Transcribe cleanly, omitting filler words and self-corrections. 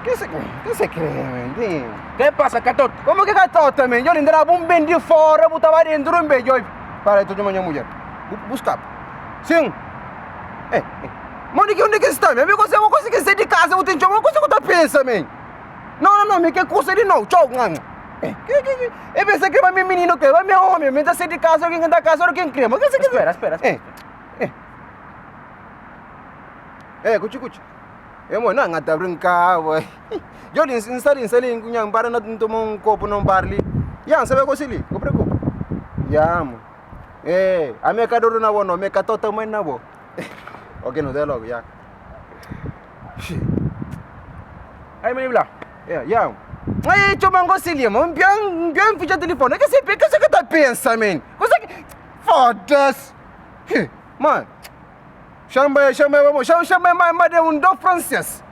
Que se crê, man? Que passa, catota? Como que catota, man? Eu ainda era um bem de fora, botava dentro um beijo. Para aí, tu de manhã, mulher. Buscar. Sim. Mano, onde que está, meu? Eu consigo sair de casa, eu tenho uma coisa que eu penso, man. Não, me que curso ele não. Tchau, mano. Eu pensei que vai meu menino, que vai meu homem, me dá sair de casa, alguém da casa, alguém crema. Espera. Cuti. Mano, não tá brincando, ué. Eu instalei, não para não tomar um copo, não parle. Já, sabe o que eu sei? Não preocupa. Já, mano. A minha cadora não é boa, minha catota também não é boa. Ok, não dá logo, já. Aí, MinyBlaa. Já. Aí, eu não gosto de mano. Não fica telefone. O que você tá pensando, man? Foda-se. Mano. Chama mais de um do francês.